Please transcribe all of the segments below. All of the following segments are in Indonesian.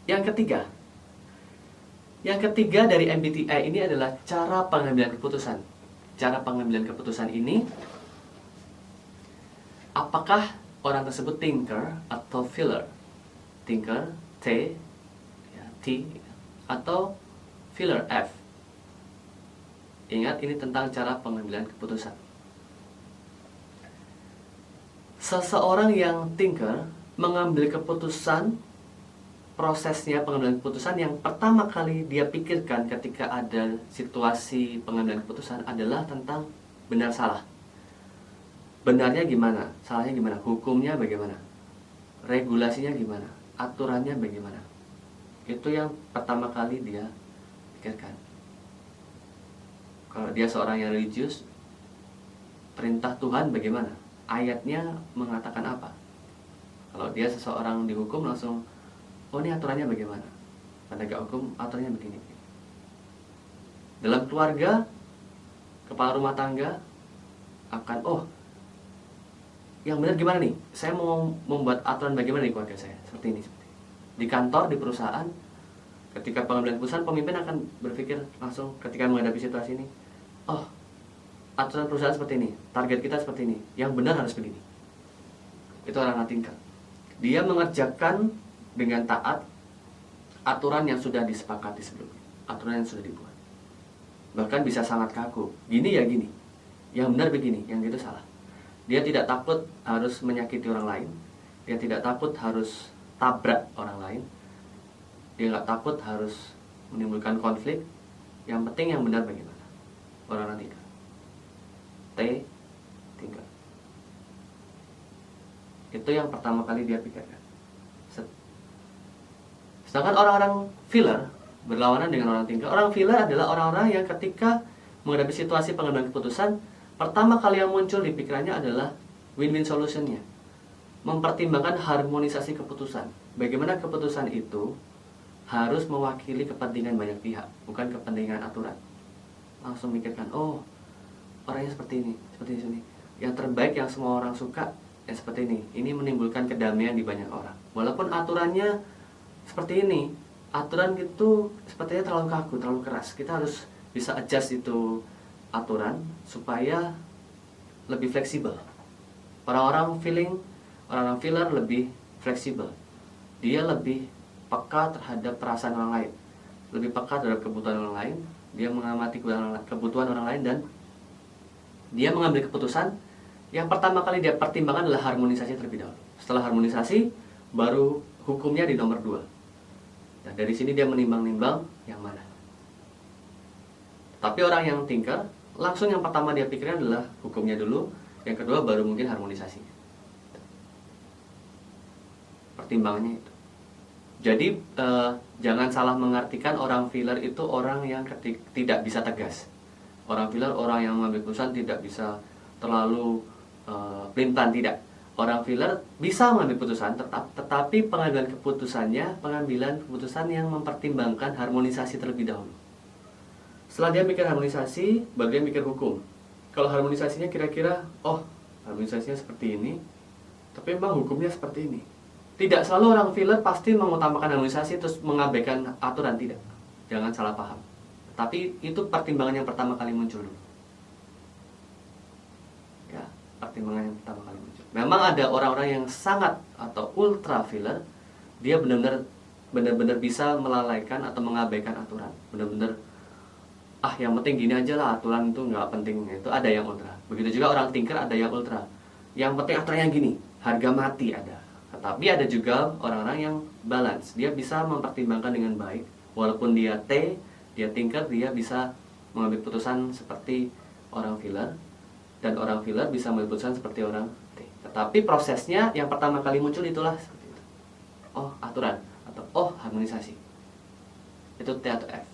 Yang ketiga, dari MBTI ini adalah cara pengambilan keputusan. Cara pengambilan keputusan ini, apakah orang tersebut thinker atau feeler? Thinker, T, ya, T, atau feeler, F. Ingat, ini tentang cara pengambilan keputusan. Seseorang yang thinker mengambil keputusan, prosesnya pengambilan keputusan yang pertama kali dia pikirkan ketika ada situasi pengambilan keputusan adalah tentang benar salah. Benarnya gimana? Salahnya gimana? Hukumnya bagaimana? Regulasinya gimana? Aturannya bagaimana? Itu yang pertama kali dia pikirkan. Kalau dia seorang yang religius, perintah Tuhan bagaimana? Ayatnya mengatakan apa? Kalau dia seseorang dihukum, langsung, oh ini aturannya bagaimana? Penegak hukum aturannya begini. Dalam keluarga, kepala rumah tangga akan, oh yang benar gimana nih? Saya mau membuat aturan bagaimana di keluarga saya? Seperti ini. Di kantor, di perusahaan, ketika pengambilan keputusan, pemimpin akan berpikir langsung ketika menghadapi situasi ini, oh aturan perusahaan seperti ini, target kita seperti ini, yang benar harus begini. Itu orang thinker. Dia mengerjakan dengan taat aturan yang sudah disepakati sebelumnya, aturan yang sudah dibuat. Bahkan bisa sangat kaku, gini ya gini, yang benar begini, yang gitu salah. Dia tidak takut harus menyakiti orang lain, dia tidak takut harus tabrak orang lain, dia nggak takut harus menimbulkan konflik. Yang penting yang benar bagaimana. Orang thinker. T, thinker. Itu yang pertama kali dia pikirkan. Sedangkan orang-orang feeler berlawanan dengan orang thinker. Orang feeler adalah orang-orang yang ketika menghadapi situasi pengambilan keputusan, pertama kali yang muncul di pikirannya adalah win-win solutionnya. Mempertimbangkan harmonisasi keputusan. Bagaimana keputusan itu harus mewakili kepentingan banyak pihak, bukan kepentingan aturan. Langsung mikirkan, oh orangnya seperti ini, seperti ini. Yang terbaik yang semua orang suka, yang seperti ini. Ini menimbulkan kedamaian di banyak orang. Walaupun aturannya seperti ini, aturan itu sepertinya terlalu kaku, terlalu keras. Kita harus bisa adjust itu aturan supaya lebih fleksibel. Orang-orang feeler lebih fleksibel. Dia lebih peka terhadap perasaan orang lain, lebih peka terhadap kebutuhan orang lain. Dia mengamati kebutuhan orang lain dan dia mengambil keputusan. Yang pertama kali dia pertimbangkan adalah harmonisasi terlebih dahulu. Setelah harmonisasi, baru hukumnya di nomor 2. Dan dari sini dia menimbang-nimbang yang mana. Tapi orang yang thinker, langsung yang pertama dia pikirkan adalah hukumnya dulu, yang kedua baru mungkin harmonisasi. Pertimbangannya itu. Jadi jangan salah mengartikan orang feeler itu orang yang tidak bisa tegas. Orang feeler orang yang mengambil keputusan tidak bisa terlalu pelin-pelan, tidak. Orang feeler bisa mengambil keputusan tetapi pengambilan keputusan yang mempertimbangkan harmonisasi terlebih dahulu. Setelah dia mikir harmonisasi, baru dia mikir hukum. Kalau harmonisasinya kira-kira, oh harmonisasinya seperti ini, tapi memang hukumnya seperti ini. Tidak selalu orang feeler pasti mengutamakan harmonisasi terus mengabaikan aturan, tidak. Jangan salah paham. Tapi itu pertimbangan yang pertama kali muncul. Ya, pertimbangan yang pertama kali muncul. Memang ada orang-orang yang sangat atau ultra feeler, dia benar-benar bisa melalaikan atau mengabaikan aturan. Benar-benar yang penting gini aja lah, aturan itu nggak penting. Itu ada yang ultra. Begitu juga orang thinker ada yang ultra. Yang penting aturannya gini, harga mati ada. Tetapi ada juga orang-orang yang balance. Dia bisa mempertimbangkan dengan baik. Walaupun dia T, dia thinker, dia bisa mengambil keputusan seperti orang feeler. Dan orang feeler bisa mengambil keputusan seperti orang T. Tetapi prosesnya yang pertama kali muncul itulah seperti itu. Oh aturan, atau oh harmonisasi. Itu T atau F.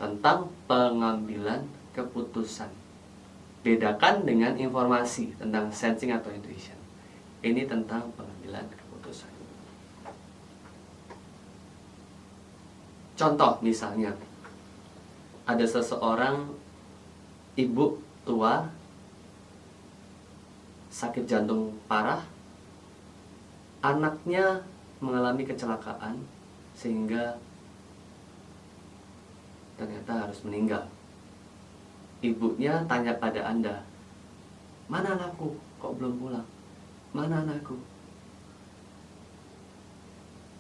Tentang pengambilan keputusan. Bedakan dengan informasi tentang sensing atau intuition. Ini tentang pengambilan keputusan. Contoh misalnya, ada seseorang ibu tua, sakit jantung parah, anaknya mengalami kecelakaan, sehingga ternyata harus meninggal. Ibunya tanya pada Anda, mana anakku? Kok belum pulang? Mana anakku?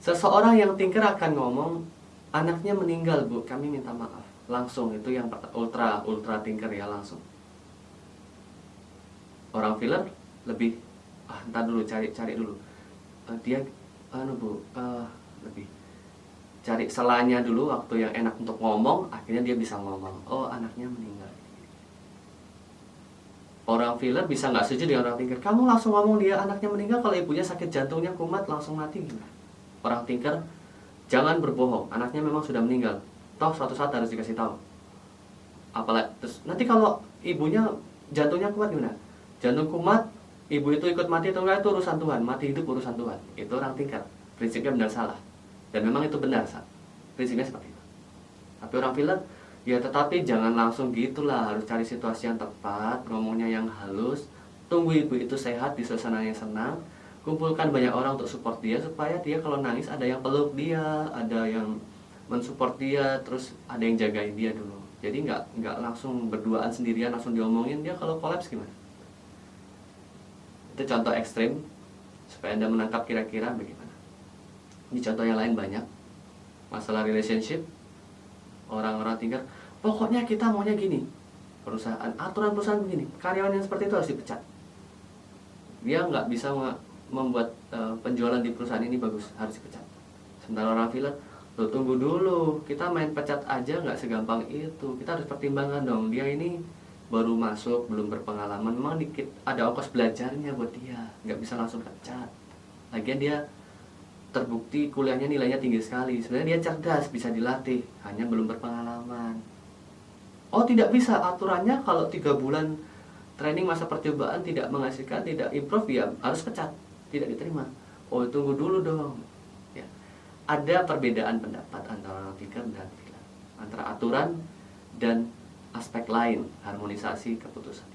Seseorang yang tinker akan ngomong, anaknya meninggal bu, kami minta maaf. Langsung, itu yang ultra tinker ya, langsung. Orang filler lebih, ntar dulu, cari dulu. Dia, bu, lebih cari selanya dulu, waktu yang enak untuk ngomong, akhirnya dia bisa ngomong, oh anaknya meninggal. Orang filler bisa nggak setuju dengan orang tinker, kamu langsung ngomong dia anaknya meninggal, kalau ibunya sakit jantungnya kumat langsung mati gimana? Orang tinker, jangan berbohong, anaknya memang sudah meninggal, toh suatu saat harus dikasih tahu. Apalagi terus nanti kalau ibunya jantungnya kumat gimana? Jantung kumat, ibu itu ikut mati atau enggak itu urusan Tuhan, mati hidup urusan Tuhan. Itu orang tinker, prinsipnya benar salah. Dan memang itu benar, prinsipnya seperti itu. Tapi orang filler, ya tetapi jangan langsung gitulah, harus cari situasi yang tepat, ngomongnya yang halus, tunggu ibu itu sehat di suasana yang senang, kumpulkan banyak orang untuk support dia, supaya dia kalau nangis ada yang peluk dia, ada yang mensupport dia, terus ada yang jagain dia dulu. Jadi nggak langsung berduaan sendirian, langsung diomongin, dia kalau kolaps gimana? Itu contoh ekstrim, supaya Anda menangkap kira-kira bagaimana. Ini contoh yang lain banyak. Masalah relationship, orang-orang tinker, pokoknya kita maunya gini, aturan perusahaan begini, karyawan yang seperti itu harus dipecat. Dia nggak bisa membuat penjualan di perusahaan ini bagus, harus dipecat. Sementara orang filler, lo tunggu dulu, kita main pecat aja nggak segampang itu, kita harus pertimbangkan dong, dia ini baru masuk, belum berpengalaman, memang dikit ada ongkos belajarnya buat dia, nggak bisa langsung pecat. Lagian dia terbukti kuliahnya nilainya tinggi sekali, sebenarnya dia cerdas, bisa dilatih, hanya belum berpengalaman. Oh tidak bisa, aturannya kalau 3 bulan training masa percobaan tidak menghasilkan, tidak improve, ya harus pecat, tidak diterima. Oh tunggu dulu dong ya. Ada perbedaan pendapat antara orang tinker dan filler, antara aturan dan aspek lain, harmonisasi keputusan.